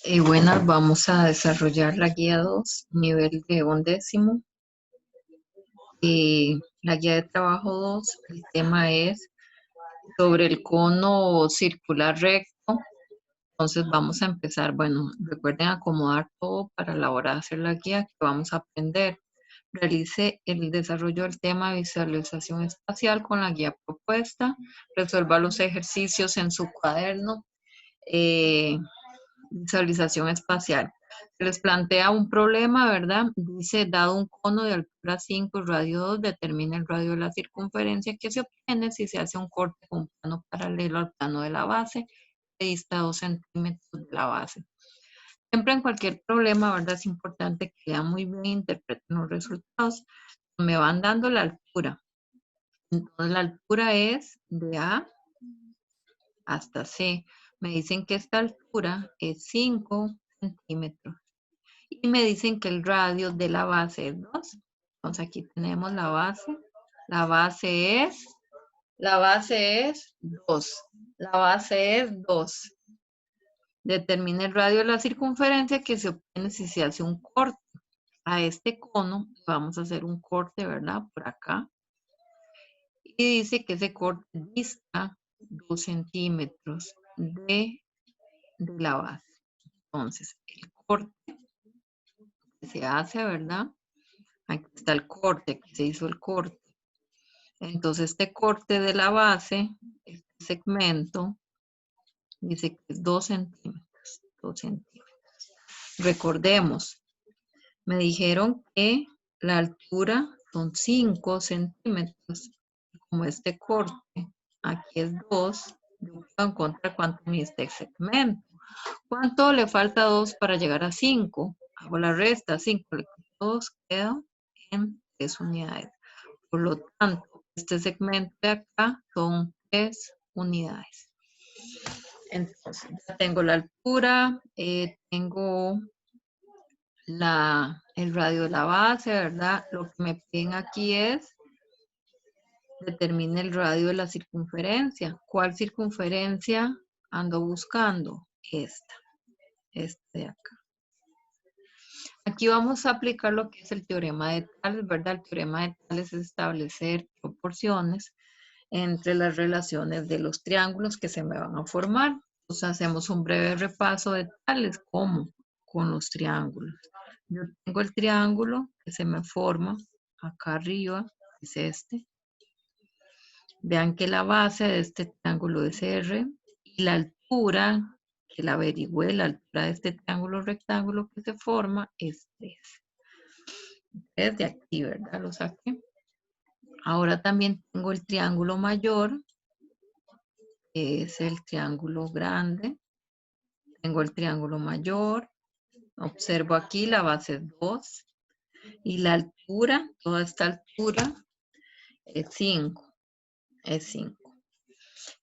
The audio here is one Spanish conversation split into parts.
Buenas, vamos a desarrollar la guía 2, nivel de 11º. La guía de trabajo 2, el tema es sobre el cono circular recto. Entonces vamos a empezar. Bueno, recuerden acomodar todo para la hora de hacer la guía que vamos a aprender. Realice el desarrollo del tema de visualización espacial con la guía propuesta. Resuelva los ejercicios en su cuaderno. Visualización espacial. Se les plantea un problema, ¿verdad? Dice, dado un cono de altura 5 y radio 2, determina el radio de la circunferencia que se obtiene si se hace un corte con un plano paralelo al plano de la base, que dista 2 centímetros de la base. Siempre en cualquier problema, ¿verdad? Es importante que lean muy bien e interpreten los resultados. Me van dando la altura. Entonces, la altura es de A hasta C. Me dicen que esta altura es 5 centímetros. Y me dicen que el radio de la base es 2. Entonces aquí tenemos la base. La base es 2. La base es 2. Determina el radio de la circunferencia que se obtiene si se hace un corte. A este cono vamos a hacer un corte, ¿verdad? Por acá. Y dice que ese corte dista 2 centímetros de la base. Entonces, el corte que se hace, ¿verdad? Aquí está el corte, aquí se hizo el corte. Entonces, este corte de la base, este segmento, dice que es 2 centímetros. 2 centímetros. Recordemos, me dijeron que la altura son 5 centímetros. Como este corte, aquí es 2, yo puedo encontrar cuánto mide este segmento. ¿Cuánto le falta 2 para llegar a 5? Hago la resta, 5 le quito 2, quedo en 3 unidades. Por lo tanto, este segmento de acá son 3 unidades. Entonces, ya tengo la altura, tengo el radio de la base, ¿verdad? Lo que me piden aquí es determine el radio de la circunferencia. ¿Cuál circunferencia ando buscando? Esta de acá. Aquí vamos a aplicar lo que es el teorema de Tales, ¿verdad? El teorema de Tales es establecer proporciones entre las relaciones de los triángulos que se me van a formar. Entonces hacemos un breve repaso de Tales, como con los triángulos. Yo tengo el triángulo que se me forma acá arriba, es este. Vean que la base de este triángulo es R y la altura, que la averigüé, la altura de este triángulo rectángulo que se forma es 3. Desde aquí, ¿verdad? Lo saqué. Ahora también tengo el triángulo mayor, que es el triángulo grande. Tengo el triángulo mayor. Observo aquí la base es 2. Y la altura, toda esta altura, es 5. Es 5.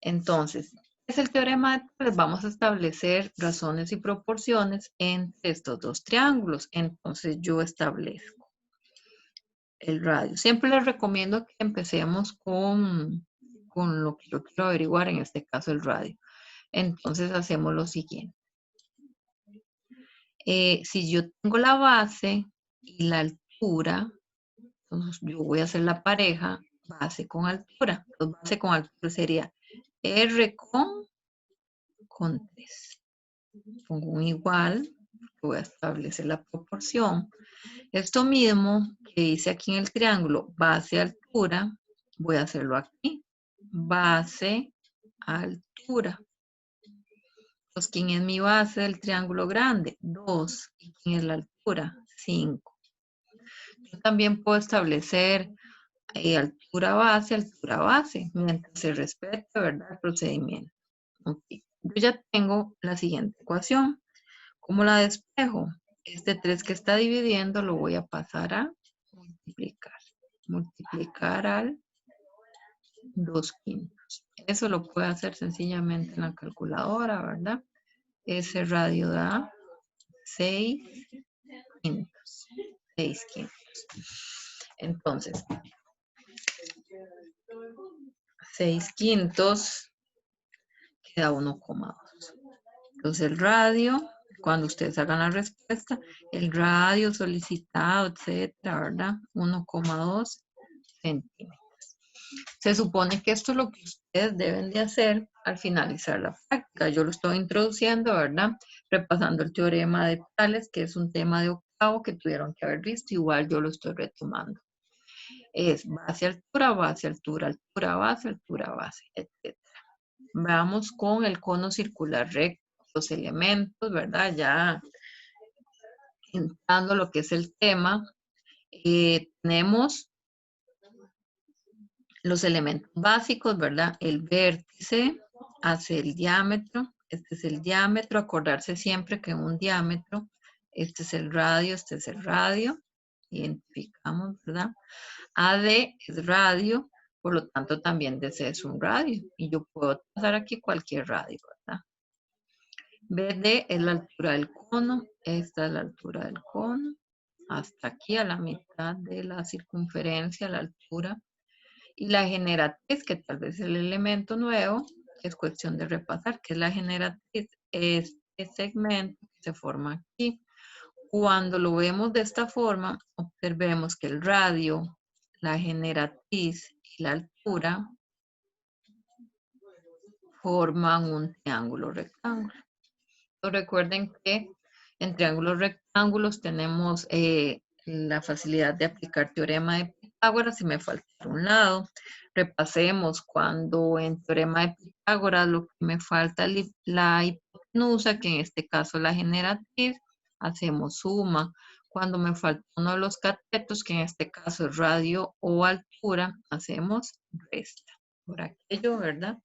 Entonces, es el teorema de Tales. Vamos a establecer razones y proporciones entre estos dos triángulos. Entonces, yo establezco el radio. Siempre les recomiendo que empecemos con lo que yo quiero averiguar, en este caso el radio. Entonces, hacemos lo siguiente. Si yo tengo la base y la altura, entonces yo voy a hacer la pareja base con altura. Entonces, base con altura sería R con 3. Pongo un igual, voy a establecer la proporción. Esto mismo que hice aquí en el triángulo, base, altura, voy a hacerlo aquí. Base, altura. Pues, ¿quién es mi base del triángulo grande? 2. ¿Y quién es la altura? 5. Yo también puedo establecer altura base, mientras se respete, ¿verdad? El procedimiento. Okay. Yo ya tengo la siguiente ecuación. ¿Cómo la despejo? Este 3 que está dividiendo lo voy a pasar a multiplicar. Multiplicar al 2/5. Eso lo puede hacer sencillamente en la calculadora, ¿verdad? Ese radio da 6/5. 6/5. Entonces, 6/5 queda 1,2. Entonces el radio cuando ustedes hagan la respuesta, el radio solicitado, etcétera, ¿verdad? 1,2 centímetros. Se supone que esto es lo que ustedes deben de hacer al finalizar la práctica. Yo lo estoy introduciendo, ¿verdad? Repasando el teorema de Tales, que es un tema de octavo que tuvieron que haber visto. Igual yo lo estoy retomando. Es base, altura, base, altura, altura, base, etc. Vamos con el cono circular recto, los elementos, ¿verdad? Ya entrando lo que es el tema, tenemos los elementos básicos, ¿verdad? El vértice hace el diámetro, este es el diámetro, acordarse siempre que un diámetro, este es el radio, este es el radio, identificamos, ¿verdad? AD es radio, por lo tanto también DC es un radio, y yo puedo pasar aquí cualquier radio, ¿verdad? BD es la altura del cono, esta es la altura del cono, hasta aquí a la mitad de la circunferencia, la altura. Y la generatriz, que tal vez es el elemento nuevo, es cuestión de repasar, que es la generatriz, este segmento que se forma aquí. Cuando lo vemos de esta forma, observemos que el radio, la generatriz y la altura forman un triángulo rectángulo. Recuerden que en triángulos rectángulos tenemos la facilidad de aplicar teorema de Pitágoras. Si me falta un lado, repasemos cuando en teorema de Pitágoras lo que me falta es la hipotenusa, que en este caso la generatriz, hacemos suma. Cuando me falta uno de los catetos, que en este caso es radio o altura, hacemos resta. Por aquello, ¿verdad?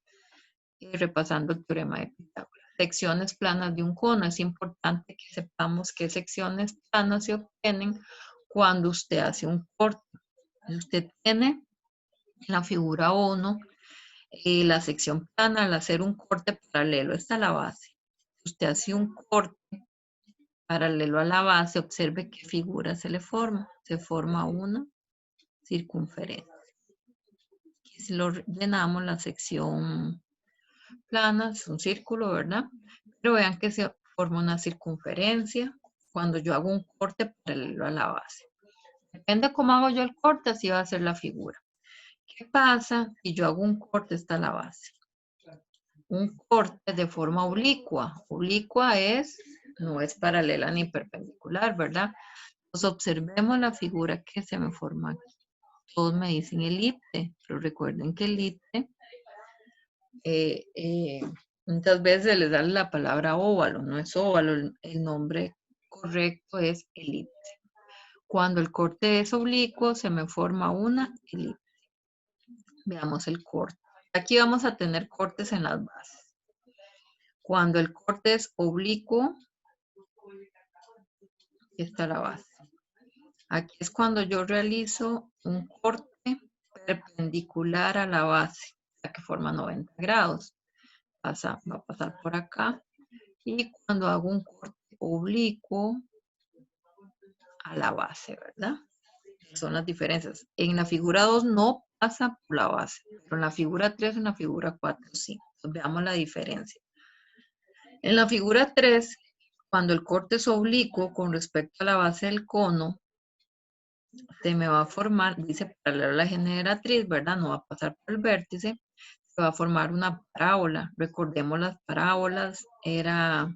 Repasando el teorema de Pitágoras. Secciones planas de un cono. Es importante que sepamos qué secciones planas se obtienen cuando usted hace un corte. Usted tiene la figura 1, la sección plana al hacer un corte paralelo. Esta es la base. Usted hace un corte paralelo a la base, observe qué figura se le forma. Se forma una circunferencia. Aquí si lo llenamos, la sección plana es un círculo, ¿verdad? Pero vean que se forma una circunferencia cuando yo hago un corte paralelo a la base. Depende cómo hago yo el corte, así va a ser la figura. ¿Qué pasa si yo hago un corte hasta la base? Un corte de forma oblicua. Oblicua no es paralela ni perpendicular, ¿verdad? Entonces observemos la figura que se me forma aquí. Todos me dicen elipse, pero recuerden que elipse muchas veces les dan la palabra óvalo, no es óvalo, el nombre correcto es elipse. Cuando el corte es oblicuo, se me forma una elipse. Veamos el corte. Aquí vamos a tener cortes en las bases. Cuando el corte es oblicuo, aquí está la base. Aquí es cuando yo realizo un corte perpendicular a la base, la que forma 90 grados. Va a pasar por acá. Y cuando hago un corte oblicuo a la base, ¿verdad? Son las diferencias. En la figura 2 no pasa por la base, pero en la figura 3, en la figura 4, sí. Entonces, veamos la diferencia. En la figura 3, cuando el corte es oblicuo con respecto a la base del cono, se me va a formar, dice paralelo a la generatriz, ¿verdad? No va a pasar por el vértice, se va a formar una parábola. Recordemos las parábolas, era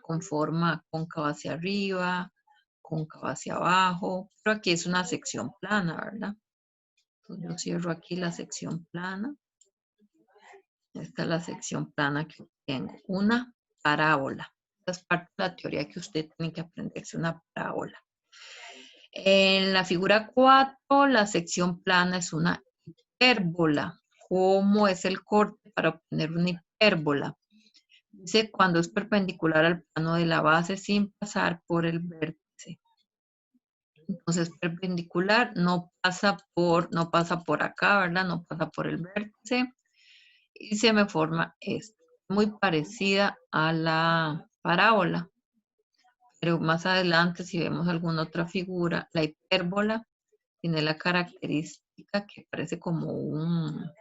con forma cóncava hacia arriba, cóncava hacia abajo, pero aquí es una sección plana, ¿verdad? Entonces yo cierro aquí la sección plana. Esta es la sección plana que tengo, una parábola. Esta es parte de la teoría que usted tiene que aprenderse, una parábola. En la figura 4, la sección plana es una hipérbola. ¿Cómo es el corte para obtener una hipérbola? Dice cuando es perpendicular al plano de la base sin pasar por el vértice. Entonces, perpendicular no pasa por acá, ¿verdad? No pasa por el vértice. Y se me forma esto. Muy parecida a la parábola. Pero más adelante, si vemos alguna otra figura, la hipérbola tiene la característica que parece como un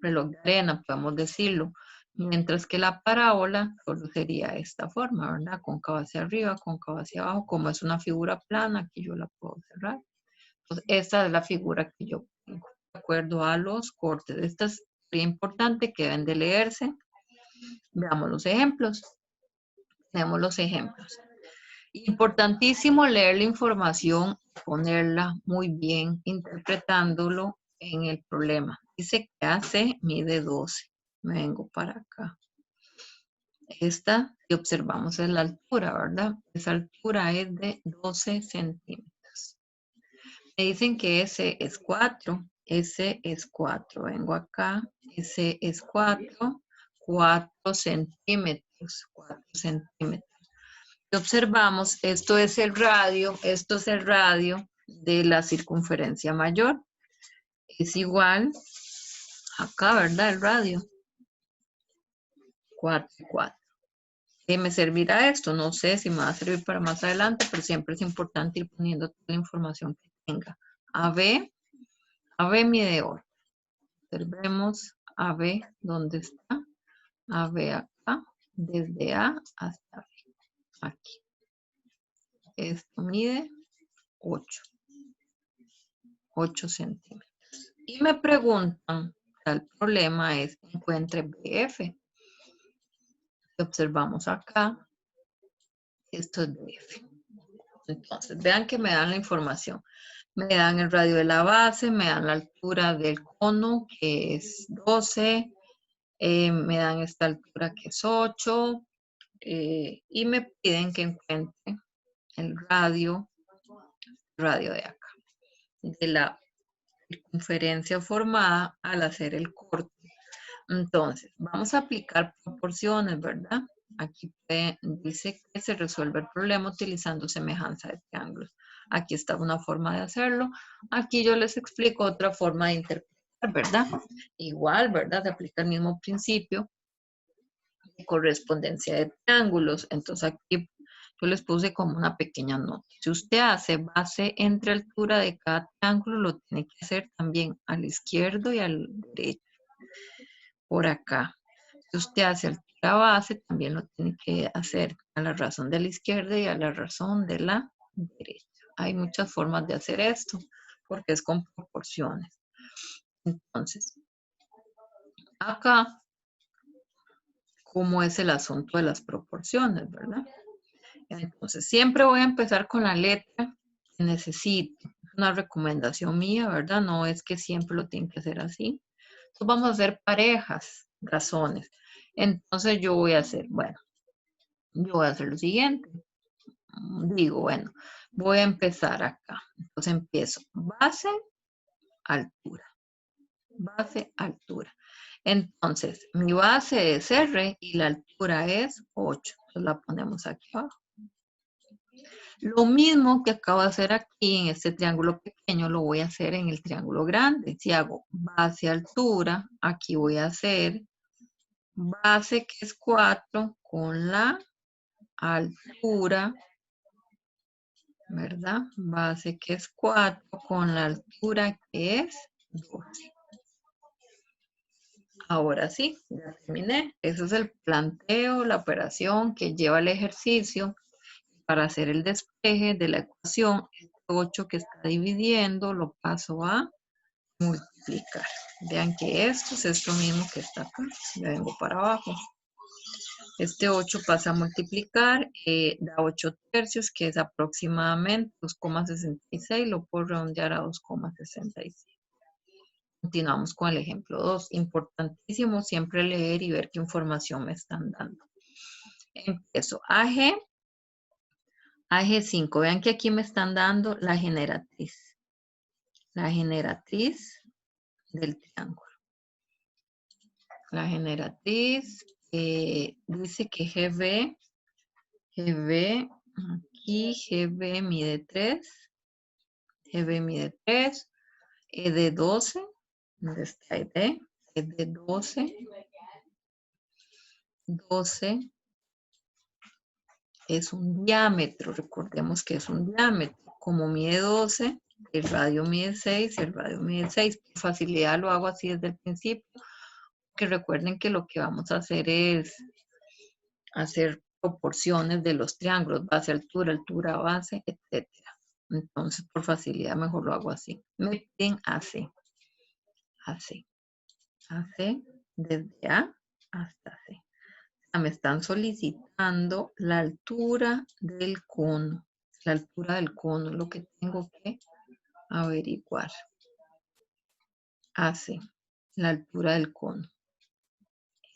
reloj de arena, podemos decirlo. Mientras que la parábola solo sería esta forma, ¿verdad? Cóncava hacia arriba, cóncava hacia abajo. Como es una figura plana, aquí yo la puedo cerrar. Entonces, esta es la figura que yo tengo, de acuerdo a los cortes. Esta es muy importante que deben de leerse. Veamos los ejemplos. Tenemos los ejemplos. Importantísimo leer la información, ponerla muy bien, interpretándolo en el problema. Dice que AC mide 12. Me vengo para acá. Esta que observamos es la altura, ¿verdad? Esa altura es de 12 centímetros. Me dicen que ese es 4. Ese es 4. Vengo acá. Ese es 4. 4 centímetros. 4 centímetros. Y observamos, esto es el radio de la circunferencia mayor. Es igual, acá, ¿verdad? El radio. 4 y 4. ¿Qué me servirá esto? No sé si me va a servir para más adelante, pero siempre es importante ir poniendo toda la información que tenga. AB mide 8. Observemos AB, ¿dónde está? AB acá, desde A hasta B. Aquí. Esto mide 8. 8 centímetros. Y me preguntan, el problema es que encuentre BF. Observamos acá, esto es BF. Entonces, vean que me dan la información. Me dan el radio de la base, me dan la altura del cono, que es 12, me dan esta altura que es 8, y me piden que encuentre el radio de acá, de la circunferencia formada al hacer el corte. Entonces, vamos a aplicar proporciones, ¿verdad? Aquí dice que se resuelve el problema utilizando semejanza de triángulos. Aquí está una forma de hacerlo. Aquí yo les explico otra forma de interpretar, ¿verdad? Igual, ¿verdad? Se aplica el mismo principio de correspondencia de triángulos. Entonces aquí yo les puse como una pequeña nota. Si usted hace base entre altura de cada triángulo, lo tiene que hacer también al izquierdo y al derecho. Por acá. Si usted hace altura base, también lo tiene que hacer a la razón de la izquierda y a la razón de la derecha. Hay muchas formas de hacer esto, porque es con proporciones. Entonces, acá, ¿cómo es el asunto de las proporciones, verdad? Entonces, siempre voy a empezar con la letra que necesito. Es una recomendación mía, ¿verdad? No es que siempre lo tienen que hacer así. Entonces, vamos a hacer parejas, razones. Entonces, yo voy a hacer, bueno, yo voy a hacer lo siguiente. Digo, bueno, voy a empezar acá. Entonces, empiezo base, altura. Base, altura. Entonces, mi base es R y la altura es 8. Entonces, la ponemos aquí abajo. Lo mismo que acabo de hacer aquí en este triángulo pequeño, lo voy a hacer en el triángulo grande. Si hago base, altura, aquí voy a hacer base que es 4 con la altura, ¿verdad? Base que es 4 con la altura que es 12. Ahora sí, ya terminé. Ese es el planteo, la operación que lleva el ejercicio. Para hacer el despeje de la ecuación, este 8 que está dividiendo lo paso a multiplicar. Vean que esto es esto mismo que está acá. Ya vengo para abajo. Este 8 pasa a multiplicar, da 8 tercios, que es aproximadamente 2,66. Lo puedo redondear a 2,66. Continuamos con el ejemplo 2. Importantísimo siempre leer y ver qué información me están dando. Empiezo. AG5. Vean que aquí me están dando la generatriz. La generatriz del triángulo. La generatriz dice que GB, aquí GB mide 3. GB mide 3. E de 12. ¿Dónde está ED? Es de 12. 12 es un diámetro. Recordemos que es un diámetro. Como mide 12, el radio mide 6, el radio mide 6. Por facilidad lo hago así desde el principio. Que recuerden que lo que vamos a hacer es hacer proporciones de los triángulos, base, altura, altura, base, etcétera. Entonces, por facilidad, mejor lo hago así. Me piden AC. AC. AC desde A hasta C. Me están solicitando la altura del cono. La altura del cono es lo que tengo que averiguar. AC, la altura del cono.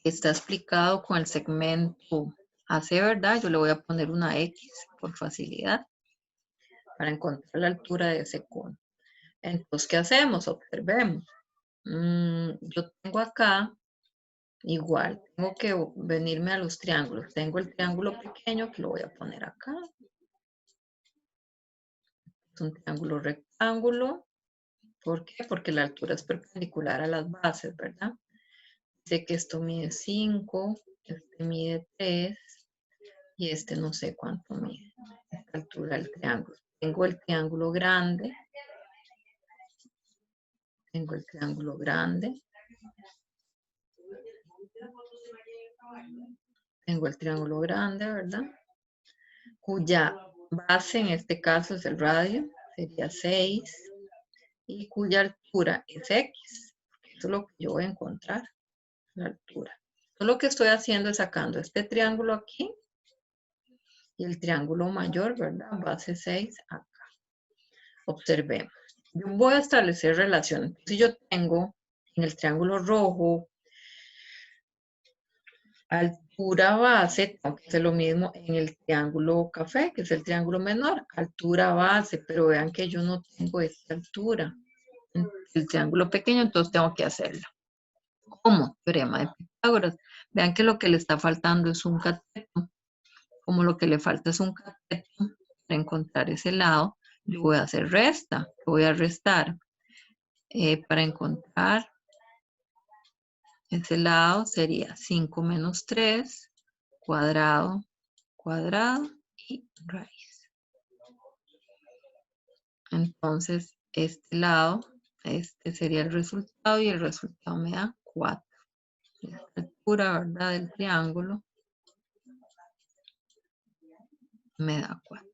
Está explicado con el segmento AC, ¿verdad? Yo le voy a poner una X por facilidad para encontrar la altura de ese cono. Entonces, ¿qué hacemos? Observemos. Yo tengo acá, igual, tengo que venirme a los triángulos. Tengo el triángulo pequeño que lo voy a poner acá. Es un triángulo rectángulo. ¿Por qué? Porque la altura es perpendicular a las bases, ¿verdad? Sé que esto mide 5, este mide 3 y este no sé cuánto mide. Esta altura del triángulo. Tengo el triángulo grande. Tengo el triángulo grande. Tengo el triángulo grande, ¿verdad? Cuya base en este caso es el radio, sería 6. Y cuya altura es X. Eso es lo que yo voy a encontrar, la altura. Entonces, lo que estoy haciendo es sacando este triángulo aquí y el triángulo mayor, ¿verdad? Base 6 acá. Observemos. Yo voy a establecer relaciones. Si yo tengo en el triángulo rojo altura base, tengo que hacer lo mismo en el triángulo café, que es el triángulo menor, altura base, pero vean que yo no tengo esta altura. El triángulo pequeño, entonces tengo que hacerlo. ¿Cómo? Teorema de Pitágoras. Vean que lo que le está faltando es un cateto. Como lo que le falta es un cateto, para encontrar ese lado, yo voy a hacer resta. Voy a restar. Para encontrar ese lado sería 5 menos 3, cuadrado, cuadrado y raíz. Entonces, este lado, este sería el resultado y el resultado me da 4. La altura, ¿verdad?, del triángulo me da 4.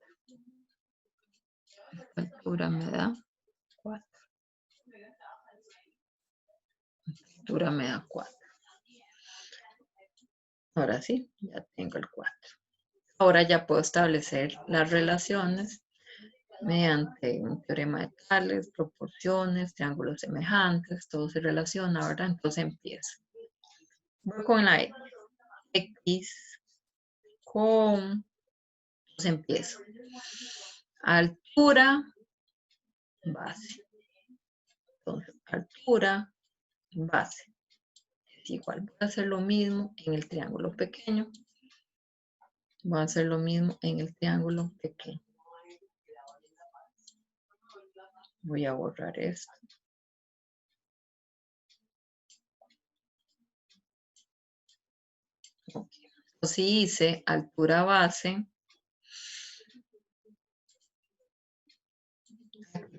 Esta altura me da 4. Esta altura me da 4. Ahora sí, ya tengo el 4. Ahora ya puedo establecer las relaciones mediante un teorema de Tales, proporciones, triángulos semejantes, todo se relaciona, ¿verdad? Entonces empiezo. Voy con la X. X con, pues empiezo. Altura, base. Entonces, altura, base. Es igual, voy a hacer lo mismo en el triángulo pequeño. Voy a hacer lo mismo en el triángulo pequeño. Voy a borrar esto. Okay. Entonces, si hice altura base,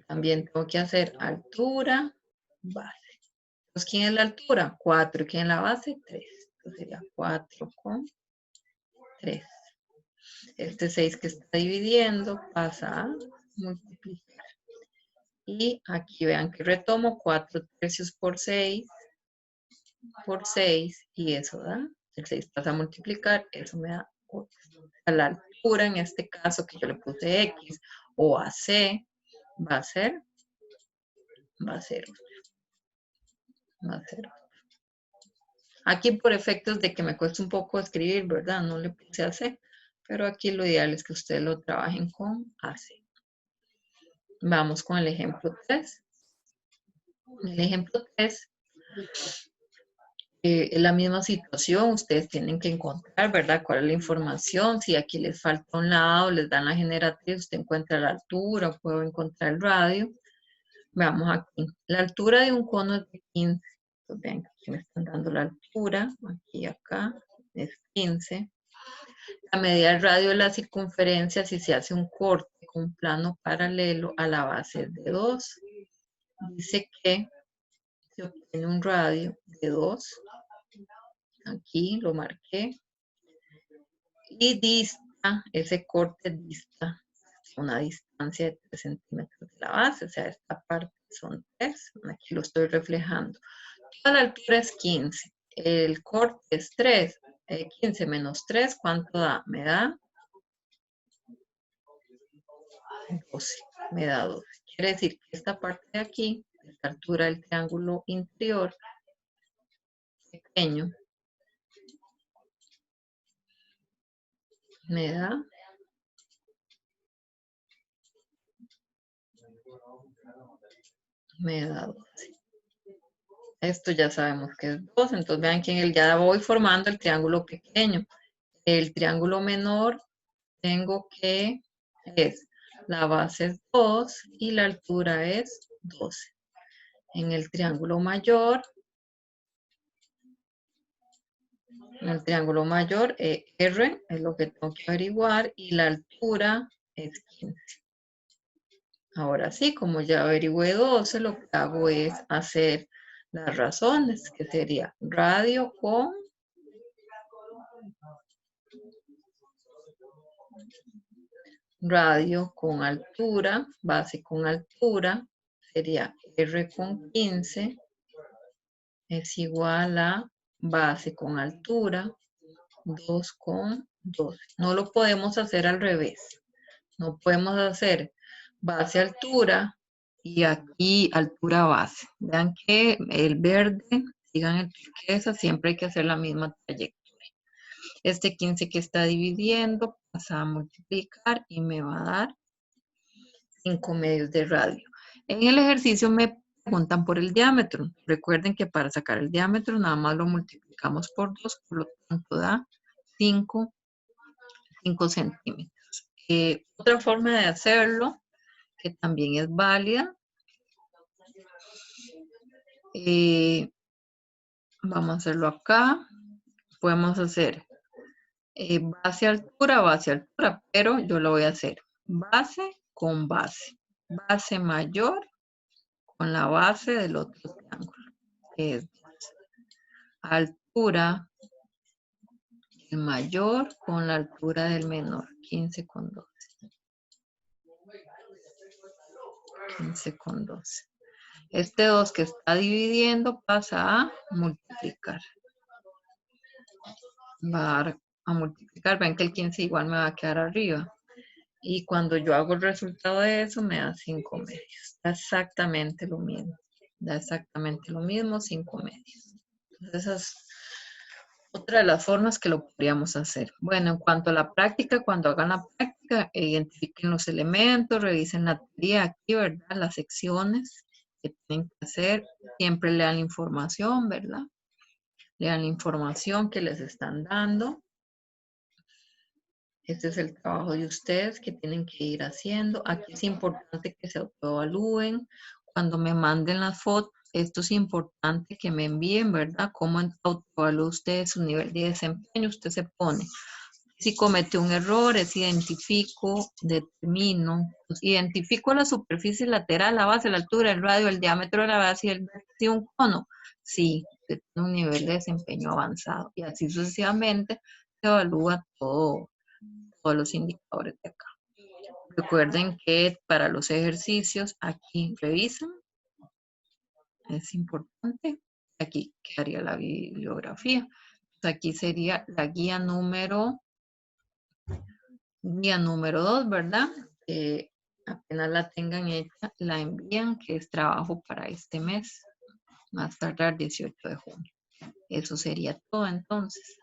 también tengo que hacer altura base. Entonces, ¿quién es la altura? 4. ¿Quién es la base? 3. Entonces sería 4 con 3. Este 6 que está dividiendo pasa a multiplicar. Y aquí vean que retomo 4 tercios por 6 y eso da, el 6 pasa a multiplicar, eso me da 8. A la altura, en este caso que yo le puse X o AC, va a ser 8. Va a ser 8. Aquí por efectos de que me cuesta un poco escribir, ¿verdad? No le puse AC, pero aquí lo ideal es que ustedes lo trabajen con AC. Vamos con el ejemplo 3. En el ejemplo 3 es la misma situación, ustedes tienen que encontrar, ¿verdad?, cuál es la información. Si aquí les falta un lado, les dan la generatriz, usted encuentra la altura, puedo encontrar el radio. Veamos aquí, la altura de un cono es de 15. Entonces, vean que aquí me están dando la altura, aquí y acá, es 15. La medida del radio de la circunferencia, si se hace un corte con un plano paralelo a la base es de 2. Dice que se obtiene un radio de 2 Aquí lo marqué. Y dista, ese corte dista una distancia de 3 centímetros de la base, o sea, esta parte son 3, aquí lo estoy reflejando. Toda la altura es 15, el corte es 3, 15 menos 3, ¿cuánto da? Me da 12, me da 12. Quiere decir que esta parte de aquí, esta altura del triángulo interior, pequeño, me da 12. Esto ya sabemos que es 2, entonces vean que ya voy formando el triángulo pequeño. El triángulo menor tengo que la base es 2 y la altura es 12. En el triángulo mayor, R es lo que tengo que averiguar y la altura es 15. Ahora sí, como ya averigüé 12, lo que hago es hacer las razones, que sería radio con altura, base con altura, sería R con 15, es igual a base con altura, 2 con 12. No lo podemos hacer al revés. No podemos hacer base altura y aquí altura base. Vean que el verde, sigan el turquesa, siempre hay que hacer la misma trayectoria. Este 15 que está dividiendo pasa a multiplicar y me va a dar 5 medios de radio. En el ejercicio me preguntan por el diámetro. Recuerden que para sacar el diámetro nada más lo multiplicamos por 2, por lo tanto da 5 centímetros. Otra forma de hacerlo, que también es válida, vamos a hacerlo acá. Podemos hacer base altura, pero yo lo voy a hacer base con base. Base mayor con la base del otro triángulo, que es altura del mayor con la altura del menor, 15 con 12. 15 con 12. Este 2 que está dividiendo pasa a multiplicar. Va a multiplicar, ven que el 15 igual me va a quedar arriba. Y cuando yo hago el resultado de eso, me da 5 medios. Da exactamente lo mismo. Da exactamente lo mismo, 5 medios. Entonces, esa es otra de las formas que lo podríamos hacer. Bueno, en cuanto a la práctica, cuando hagan la práctica, identifiquen los elementos, revisen la teoría aquí, ¿verdad? Las secciones que tienen que hacer. Siempre lean la información, ¿verdad? Lean la información que les están dando. Este es el trabajo de ustedes que tienen que ir haciendo. Aquí es importante que se autoevalúen. Cuando me manden las fotos, esto es importante que me envíen, ¿verdad? Cómo autoevalúa usted su nivel de desempeño. Usted se pone. Si comete un error, es identifico, determino. Pues, identifico la superficie lateral, la base, la altura, el radio, el diámetro de la base y el vértice de un cono. Sí, usted tiene un nivel de desempeño avanzado. Y así sucesivamente se evalúa todos los indicadores de acá. Recuerden que para los ejercicios aquí revisan. Es importante. Aquí quedaría la bibliografía. Aquí sería la guía número 2, ¿verdad? Apenas la tengan hecha, la envían, que es trabajo para este mes, más tardar 18 de junio. Eso sería todo entonces.